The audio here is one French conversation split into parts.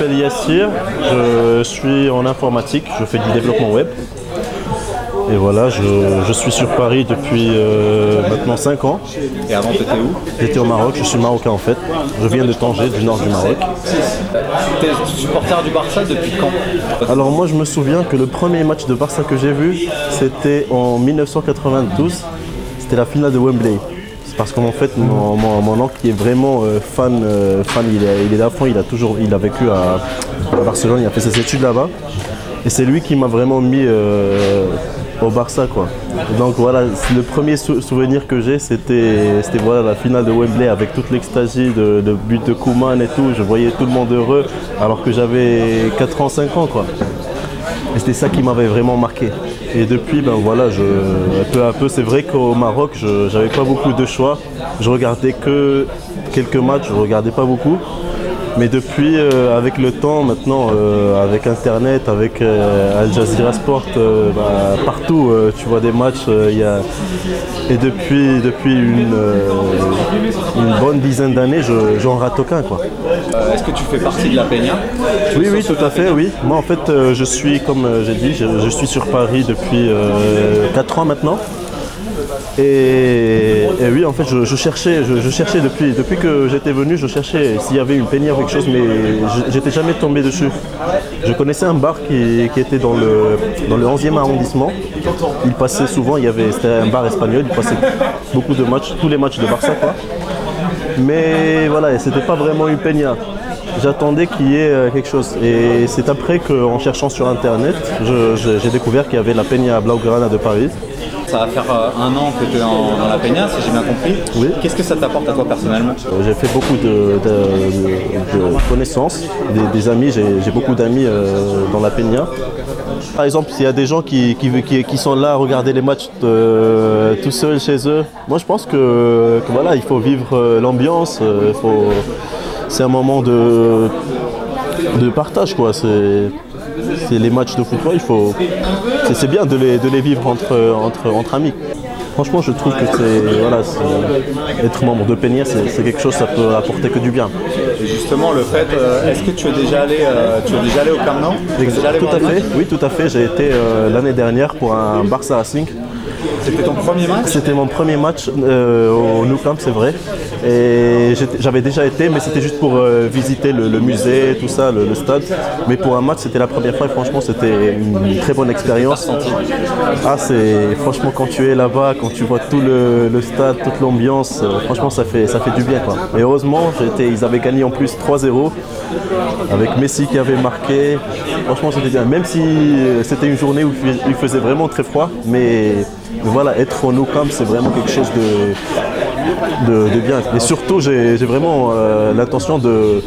m'appelle Yassir, je suis en informatique, je fais du développement web. Et voilà, je suis sur Paris depuis maintenant 5 ans. Et avant, tu étais où? J'étais au Maroc, je suis marocain en fait. Je viens de Tanger, du nord du Maroc. Tu es supporter du Barça depuis quand? Alors moi je me souviens que le premier match de Barça que j'ai vu, c'était en 1992. C'était la finale de Wembley. C'est parce qu'en fait mon oncle qui est vraiment fan, il est d'enfant, il a vécu à Barcelone, il a fait ses études là-bas. Et c'est lui qui m'a vraiment mis au Barça quoi. Donc voilà, le premier souvenir que j'ai c'était voilà, la finale de Wembley avec toute l'extasie de but de Koeman et tout. Je voyais tout le monde heureux alors que j'avais 4 ans, 5 ans quoi. Et c'était ça qui m'avait vraiment marqué. Et depuis, ben voilà, peu à peu, c'est vrai qu'au Maroc, je n'avais pas beaucoup de choix. Je regardais que quelques matchs, je ne regardais pas beaucoup. Mais depuis, avec le temps, maintenant, avec Internet, avec Al Jazeera Sport, partout, tu vois des matchs. Et depuis une bonne dizaine d'années, j'en rate aucun, quoi. Est-ce que tu fais partie de la Peña? Oui, tout à fait, oui. Moi, en fait, je suis, comme j'ai dit, je suis sur Paris depuis 4 ans maintenant. Et oui, en fait, je cherchais depuis que j'étais venu, je cherchais s'il y avait une Peña ou quelque chose, mais j'étais jamais tombé dessus. Je connaissais un bar qui était dans le 11e arrondissement. Il passait souvent, c'était un bar espagnol, il passait beaucoup de matchs, tous les matchs de Barça, quoi. Mais voilà, c'était pas vraiment une Peña. J'attendais qu'il y ait quelque chose. Et c'est après qu'en cherchant sur Internet, j'ai découvert qu'il y avait la Peña Blaugrana de Paris. Ça va faire 1 an que tu es dans la Peña, si j'ai bien compris. Oui. Qu'est-ce que ça t'apporte à toi personnellement? J'ai fait beaucoup de connaissances, des amis, j'ai beaucoup d'amis dans la Peña. Par exemple, s'il y a des gens qui sont là à regarder les matchs tout seuls chez eux, moi je pense que voilà, il faut vivre l'ambiance, c'est un moment de partage quoi. C'est les matchs de football, c'est bien de les vivre entre amis. Franchement, je trouve que être membre de Peña, c'est quelque chose, ça peut apporter que du bien. Et justement, le fait, est-ce que tu es déjà allé au Camp Nou? Tout à fait, oui, tout à fait. J'ai été l'année dernière pour un Barça Racing. C'était ton premier match? C'était mon premier match au Nou Camp, c'est vrai. Et j'avais déjà été, mais c'était juste pour visiter le musée, tout ça, le stade. Mais pour un match, c'était la première fois et franchement, c'était une très bonne expérience. Franchement, quand tu es là-bas, quand tu vois tout le stade, toute l'ambiance, franchement, ça fait du bien, quoi. Et heureusement, ils avaient gagné en plus 3-0, avec Messi qui avait marqué. Franchement, c'était bien. Même si c'était une journée où il faisait vraiment très froid, mais voilà, être au Nou Camp, c'est vraiment quelque chose de bien. Et surtout, j'ai vraiment l'intention de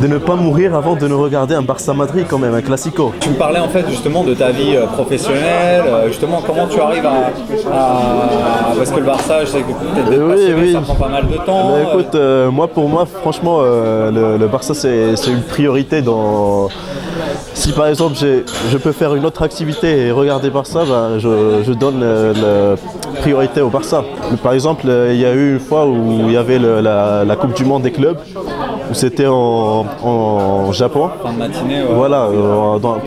ne pas mourir avant de ne regarder un Barça Madrid quand même, un classico. Tu me parlais en fait justement de ta vie professionnelle, justement comment tu arrives parce que le Barça, je sais que peut-être d'être passionné, ça prend pas mal de temps. Écoute, pour moi, franchement, le Barça c'est une priorité dans... Si par exemple je peux faire une autre activité et regarder Barça, je donne la priorité au Barça. Mais par exemple, il y a eu une fois où il y avait la Coupe du Monde des clubs, où c'était en Japon. Fin de matinée, ouais. Voilà,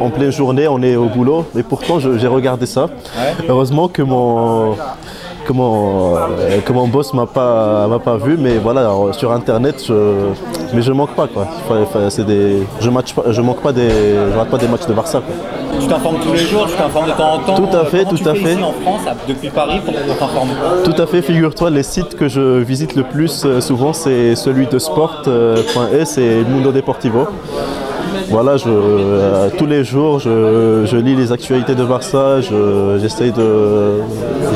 en pleine journée, on est au boulot, mais pourtant j'ai regardé ça. Ouais. Heureusement que mon boss m'a pas vu, mais voilà, sur Internet, mais je manque pas quoi. Je rate pas des matchs de Barça quoi. Tu t'informes tous les jours, tu t'informes de temps en temps. Tout à fait, tout à fait. Ici en France, depuis Paris, pour t'informer. Tout à fait, figure-toi, les sites que je visite le plus souvent, c'est celui de sport.es et Mundo Deportivo. Voilà, tous les jours, je lis les actualités de Barça, je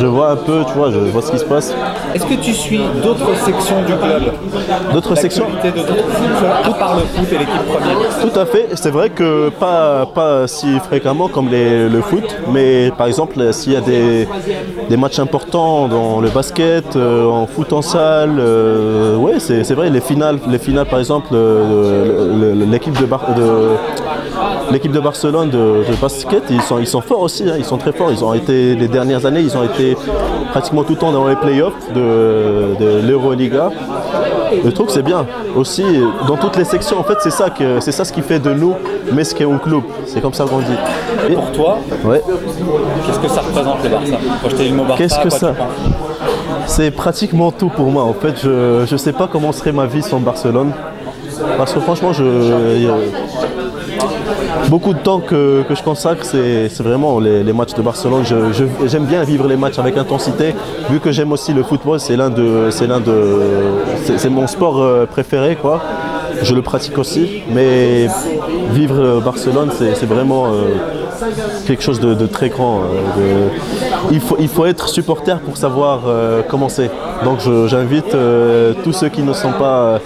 vois un peu, tu vois, je vois ce qui se passe. Est-ce que tu suis d'autres sections du club? D'autres sections? À part le foot et l'équipe première? Tout à fait, c'est vrai que pas si fréquemment comme le foot, mais par exemple, s'il y a des matchs importants dans le basket, en foot en salle, ouais, c'est vrai, les finales par exemple, l'équipe de Barcelone de basket, ils sont forts aussi, hein, ils sont très forts. Ils ont été, les dernières années, ils ont été pratiquement tout le temps dans les playoffs de l'Euroliga. Je trouve que c'est bien. Aussi, dans toutes les sections, en fait, c'est ça ce qui fait de nous Mesqueon Club. C'est comme ça qu'on dit. Et pour toi, ouais. Qu'est-ce que ça représente le Barça? Quand je t'ai dit le mot Barça, qu'est-ce que ça? C'est pratiquement tout pour moi. En fait, je ne sais pas comment serait ma vie sans Barcelone. Parce que franchement, beaucoup de temps que je consacre, c'est vraiment les matchs de Barcelone. J'aime bien vivre les matchs avec intensité. Vu que j'aime aussi le football, c'est mon sport préféré, quoi. Je le pratique aussi, mais vivre Barcelone, c'est vraiment quelque chose de très grand. Il faut être supporter pour savoir comment c'est. Donc j'invite tous ceux qui ne sont pas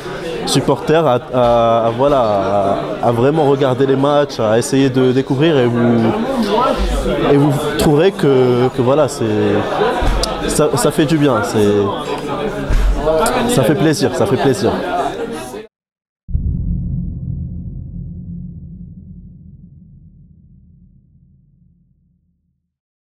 supporters à vraiment regarder les matchs, à essayer de découvrir, et vous trouverez que voilà, ça fait du bien, ça fait plaisir.